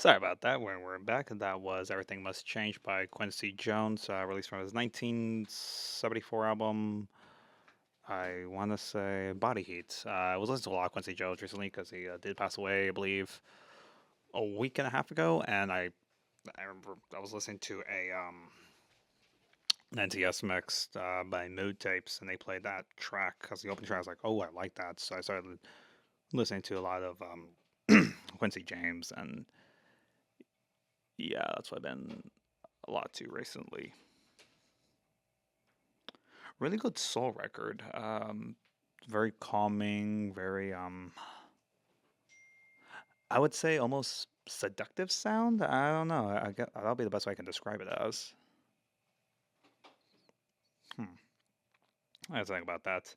Sorry about that. We're back. That was Everything Must Change by Quincy Jones, released from his 1974 album. I want to say Body Heat. I was listening to a lot of Quincy Jones recently because he did pass away, I believe, a week and a half ago. And I remember I was listening to an NTS mix by Mood Tapes, and they played that track because the opening track I was like, oh, I like that. So I started listening to a lot of Quincy James, and yeah, that's what I've been a lot to recently. Really good soul record. Very calming, very I would say almost seductive sound. I don't know. I get that'll be the best way I can describe it as. Hmm. I have to think about that.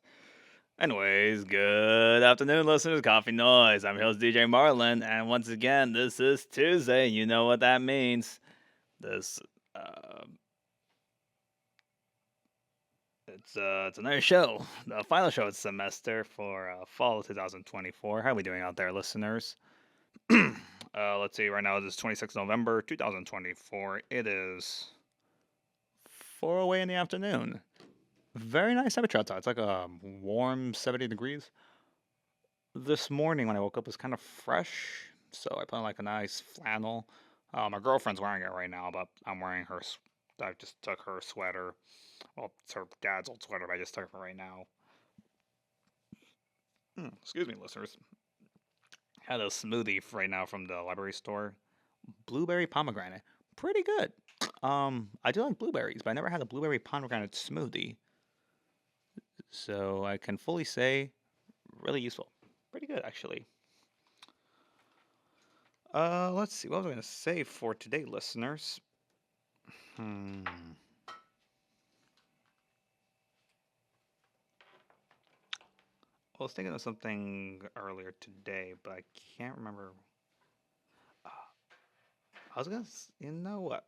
Anyways, good afternoon, listeners. Coffee Noise. I'm your host DJ Marlin, and once again, this is Tuesday. You know what that means. This uh, it's another show, the final show of the semester for fall of 2024. How are we doing out there, listeners? Let's see. Right now it is 26th November 2024. It is 4:08 in the afternoon. Very nice temperature outside. It's like a warm 70 degrees. This morning when I woke up, it was kind of fresh, so I put on like a nice flannel. My girlfriend's wearing it right now, but I'm wearing her. I just took her sweater. Well, it's her dad's old sweater, but I just took it for right now. Excuse me, listeners. Had a smoothie right now from the library store. Blueberry pomegranate. Pretty good. I do like blueberries, but I never had a blueberry pomegranate smoothie. So I can fully say really useful. Pretty good actually. Let's see. What was I gonna say for today, listeners? Hmm. I was thinking of something earlier today, but I can't remember. Uh, I was gonna. You know what?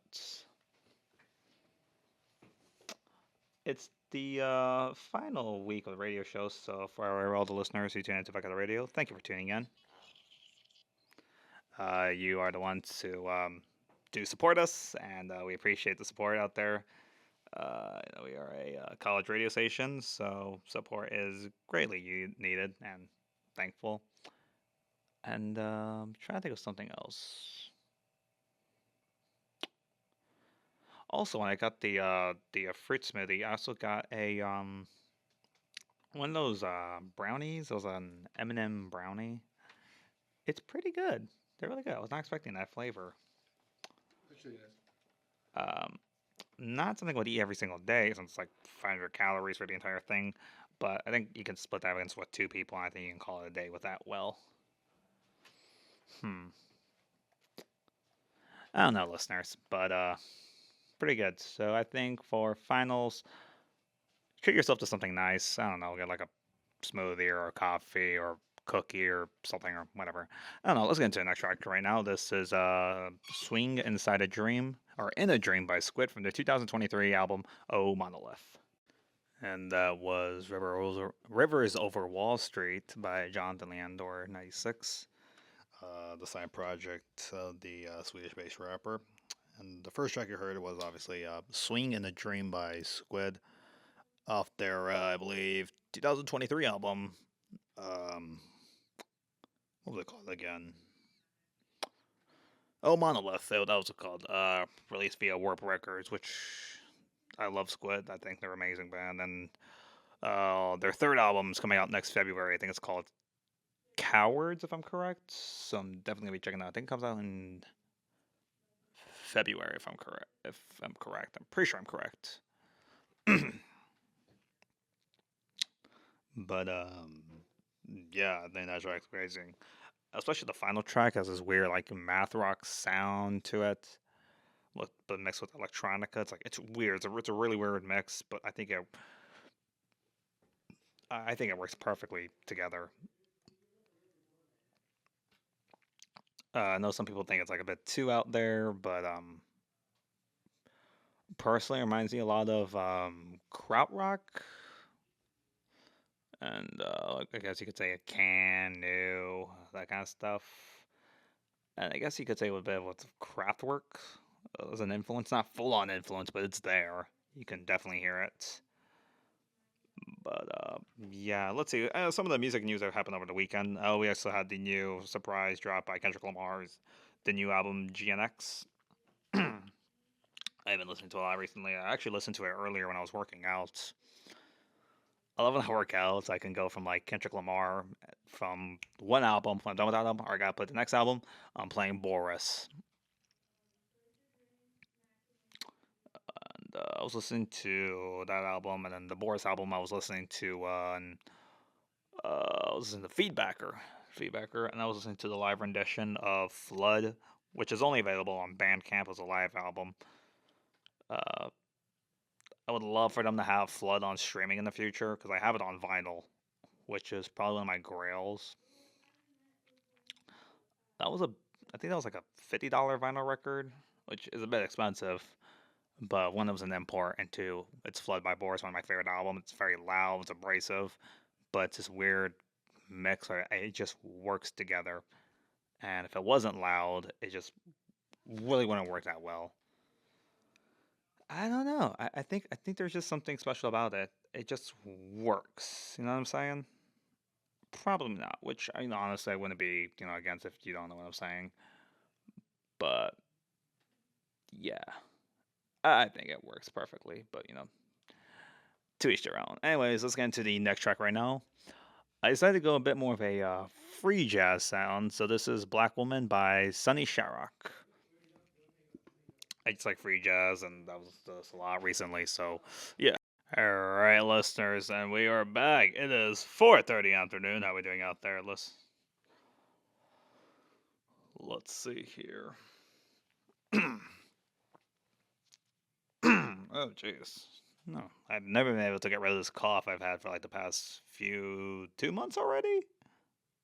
It's the final week of the radio show, so for all the listeners who tune into Vaquero Radio, thank you for tuning in. You are the ones who do support us, and we appreciate the support out there. We are a college radio station, so support is greatly needed and thankful. And trying to think of something else. Also, when I got the fruit smoothie, I also got a one of those brownies. It was an M&M brownie. It's pretty good. They're really good. I was not expecting that flavor. Um, Not something I would eat every single day, since it's like 500 calories for the entire thing. But I think you can split that against what two people, and I think you can call it a day with that. Well, hmm. I don't know, listeners, but pretty good. So I think for finals, treat yourself to something nice. I don't know, get like a smoothie or a coffee or cookie or something or whatever. I don't know. Let's get into the next track right now. This is "Swing Inside a Dream" or "In a Dream" by Squid from the 2023 album "Oh Monolith." And that was Rivers Over Wall Street by Jonathan Leandor, 96. The side project of the Swedish based rapper. And the first track you heard was obviously Swing in a Dream by Squid off their, I believe, 2023 album. Um, what was it called again? Oh, Monolith. That was it called. Released via Warp Records, which I love Squid. I think they're an amazing band. And their third album is coming out next February. I think it's called Cowards, if I'm correct. So I'm definitely gonna be checking that. I think it comes out in February, if I'm correct. If I'm correct, I'm pretty sure I'm correct. But yeah, I think that track's amazing. Especially the final track has this weird like math rock sound to it, but mixed with electronica. It's weird. It's a really weird mix, but I think it works perfectly together. I know some people think it's like a bit too out there, but personally, it reminds me a lot of krautrock, and like, I guess you could say a can, new, that kind of stuff. And I guess you could say with a bit with Kraftwerk as an influence, not full on influence, but it's there. You can definitely hear it. But yeah, let's see. Some of the music news that happened over the weekend. Oh, we also had the new surprise drop by Kendrick Lamar's the new album GNX. I haven't listened to it a lot recently. I actually listened to it earlier when I was working out. I love when I work out. I can go from like Kendrick Lamar from one album, when I'm done with that album, or I gotta put the next album. I'm playing Boris. And I was listening to that album, and then the Boris album I was listening to, and I was listening to Feedbacker, and I was listening to the live rendition of Flood, which is only available on Bandcamp as a live album. Uh, I would love for them to have Flood on streaming in the future because I have it on vinyl, which is probably one of my grails. That was a, I think that was like a $50 vinyl record, which is a bit expensive. But one, it was an import, and two, it's Flood by Boris, one of my favorite albums. It's very loud, it's abrasive, but it's this weird mix where it just works together. And if it wasn't loud, it just really wouldn't work that well. I don't know. I think there's just something special about it. It just works. You know what I'm saying? Probably not. Which I mean, honestly, I wouldn't be against if you don't know what I'm saying. But yeah, I think it works perfectly. But to each their own. Anyways, let's get into the next track right now. I decided to go a bit more of a free jazz sound. So this is Black Woman by Sonny Sharrock. I just like free jazz, and that was this a lot recently. So yeah. All right, listeners, and we are back. It is 4:30 afternoon. How are we doing out there? Let's see here. Oh, jeez. No, I've never been able to get rid of this cough I've had for like the past 2 months already.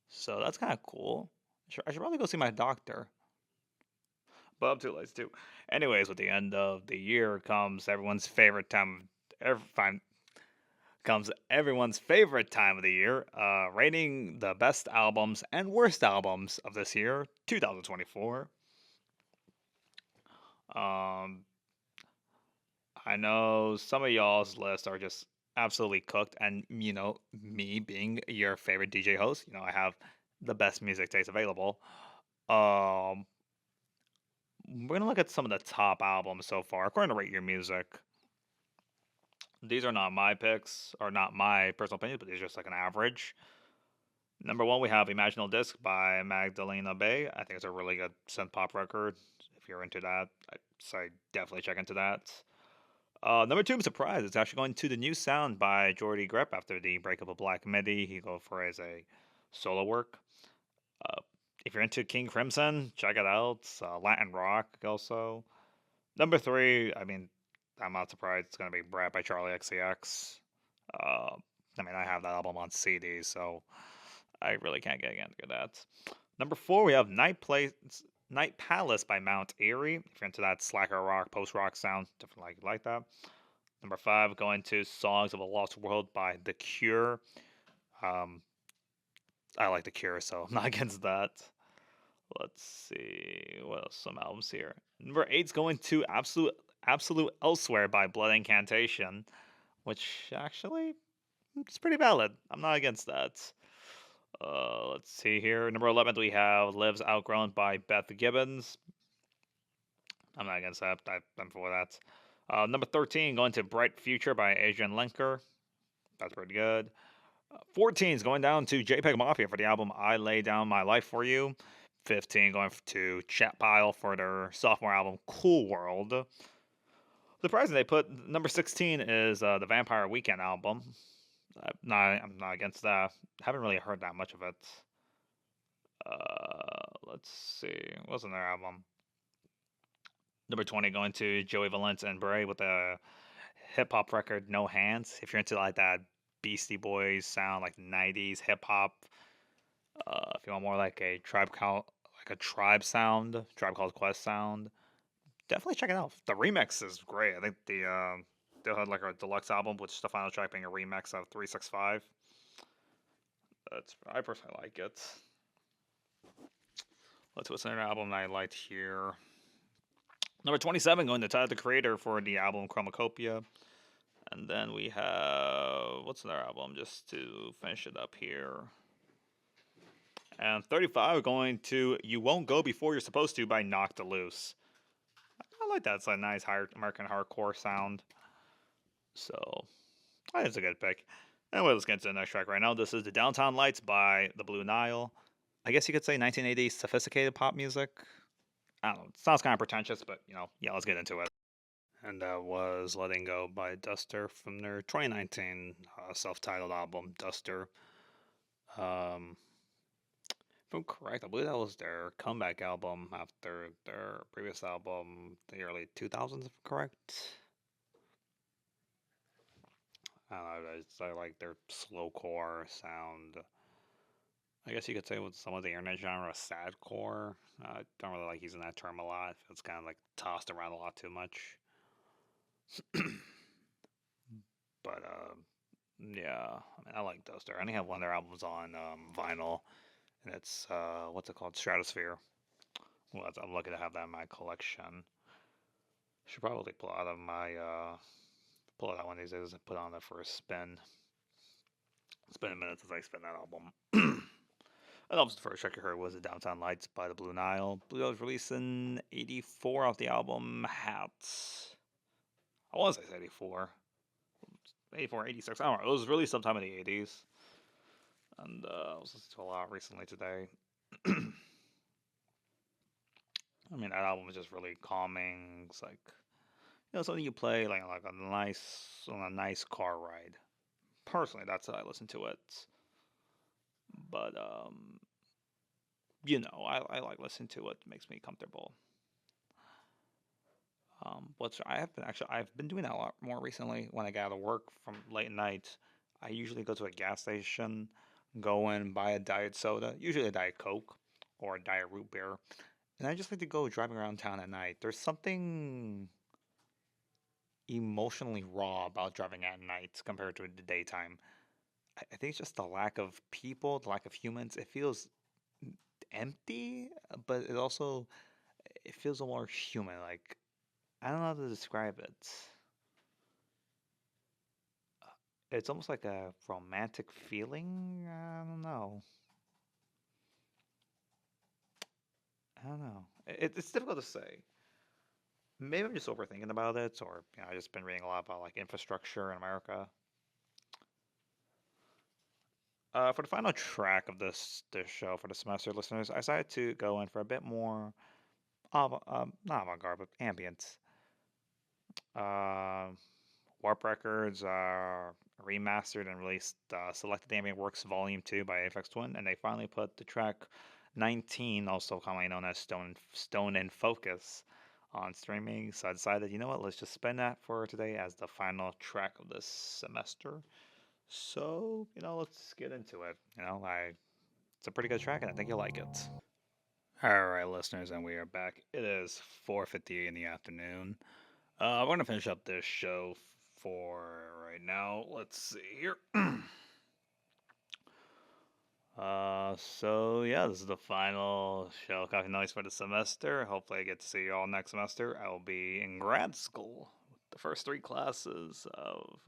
So that's kind of cool. I should probably go see my doctor. But I'm too late too. Anyways, with the end of the year comes everyone's favorite time. Every time comes everyone's favorite time of the year, rating the best albums and worst albums of this year, 2024. Um, I know some of y'all's lists are just absolutely cooked, and me being your favorite DJ host, I have the best music taste available. Um, we're gonna look at some of the top albums so far, according to Rate Your Music. These are not my picks, or not my personal opinions, but these are just like an average. Number one, we have Imaginal Disc by Magdalena Bay. I think it's a really good synth pop record. If you're into that, I'd say definitely check into that. Number two, I'm surprised. It's actually going to the new sound by Jordy Grep after the breakup of Black Midi. He go for as a solo work. Uh, if you're into King Crimson, check it out. Latin rock also. Number three, I mean, I'm not surprised. It's going to be Brat by Charlie XCX. Uh, I mean, I have that album on CD, so I really can't get against that. Number four, we have Night Palace by Mount Eerie. If you're into that slacker rock, post rock sound, definitely like that. Number five, going to Songs of a Lost World by The Cure. Um, I like The Cure, so I'm not against that. Let's see what else. Some albums here. Number eight's going to Absolute Elsewhere by Blood Incantation, which actually it's pretty valid. I'm not against that. Let's see here. Number 11, we have Lives Outgrown by Beth Gibbons. I'm not against that. I'm for that. Number 13, going to Bright Future by Adrian Lenker. That's pretty good. 14 is going down to JPEG Mafia for the album I Lay Down My Life For You. 15 going to Chat Pile for their sophomore album Cool World. Surprising they put number 16 is the Vampire Weekend album. I'm not against that. Haven't really heard that much of it. Let's see. What's in their album? Number 20 going to Joey Valence and Bray with the hip hop record No Hands. If you're into like that Beastie Boys sound, like 90s hip hop, if you want more like a tribe sound, Tribe Called Quest sound, definitely check it out. The remix is great. I think they had like a deluxe album with the final track being a remix of 365. I personally like it. Let's what's another album that I liked here. Number 27, going to Tyler the Creator for the album Chromacopia. And then we have, what's another album just to finish it up here? And 35, going to You Won't Go Before You're Supposed to by Knocked Loose. I like that. It's a nice American hardcore sound. So, I think it's a good pick. Anyway, let's get into the next track right now. This is The Downtown Lights by The Blue Nile. I guess you could say 1980s sophisticated pop music. I don't know. It sounds kind of pretentious, but, yeah, let's get into it. And that was Letting Go by Duster from their 2019 self-titled album, Duster. Um, if I'm correct, I believe that was their comeback album after their previous album, the early 2000s, if I'm correct. I don't know, I like their slowcore sound. I guess you could say with some of the internet genre, sadcore. I don't really like using that term a lot. It's kind of like tossed around a lot too much. But yeah, I mean, I like Duster. I only have one of their albums on vinyl, and it's what's it called? Stratosphere. Well, I'm lucky to have that in my collection. Should probably pull it out one of these days and put on it for a spin. It's been a minute since I spun that album. And obviously, the first track you heard was "The Downtown Lights" by the Blue Nile. Blue Nile was released in '84 off the album Hats. I want to say 84. 84, 86. I don't know. It was released sometime in the 80s. And I was listening to a lot recently today. I mean, that album is just really calming. It's like, something you play like on a nice car ride. Personally, that's how I listen to it. But I like listening to it. It makes me comfortable. What's I've been doing that a lot more recently. When I get out of work from late night, I usually go to a gas station, go in, buy a diet soda, usually a diet Coke or a diet root beer, and I just like to go driving around town at night. There's something emotionally raw about driving at night compared to the daytime. I think it's just the lack of people, the lack of humans. It feels empty, but it feels a more human. Like I don't know how to describe it. It's almost like a romantic feeling. I don't know. I don't know. It's difficult to say. Maybe I'm just overthinking about it, or I've just been reading a lot about like infrastructure in America. For the final track of this show for the semester, listeners, I decided to go in for a bit more not avant-garde, but ambient. Uh, Warp Records remastered and released Selected Ambient Works Volume 2 by Aphex Twin, and they finally put the track 19, also commonly known as Stone in Focus, on streaming. So I decided, you know what, let's just spin that for today as the final track of this semester. So, let's get into it. It's a pretty good track, and I think you'll like it. All right, listeners, and we are back. It is 4:58 in the afternoon. We're gonna finish up this show for right now. Let's see here. So yeah, this is the final show Coffee Noise for the semester. Hopefully, I get to see you all next semester. I will be in grad school with the first three classes of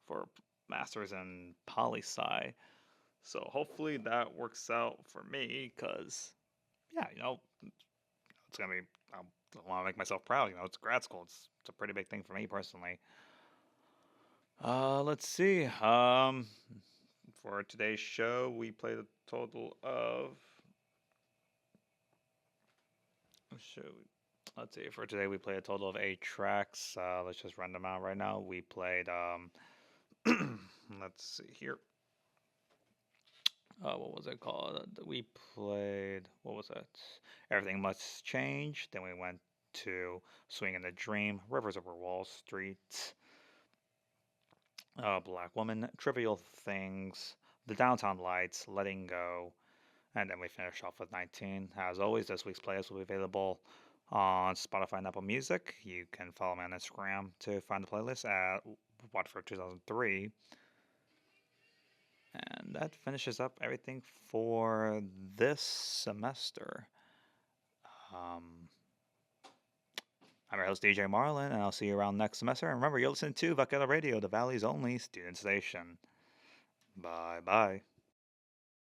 for masters in poli sci. So hopefully that works out for me, cause yeah, it's gonna be. I want to make myself proud. It's grad school. It's a pretty big thing for me personally. Let's see. For today's show, we played a total of. Show. Let's see. For today, we played a total of 8 tracks. Let's just run them out right now. We played. Let's see here. What was it called? We played. What was that? Everything Must Change. Then we went to Swing in the Dream, Rivers Over Wall Street, Black Woman, Trivial Things, The Downtown Lights, Letting Go, and then we finish off with 19. As always, this week's playlist will be available on Spotify and Apple Music. You can follow me on Instagram to find the playlist at Watford 2003. And that finishes up everything for this semester. Um, I'm your host, DJ Marlin, and I'll see you around next semester. And remember, you're listening to Vaquero Radio, the Valley's only student station. Bye bye.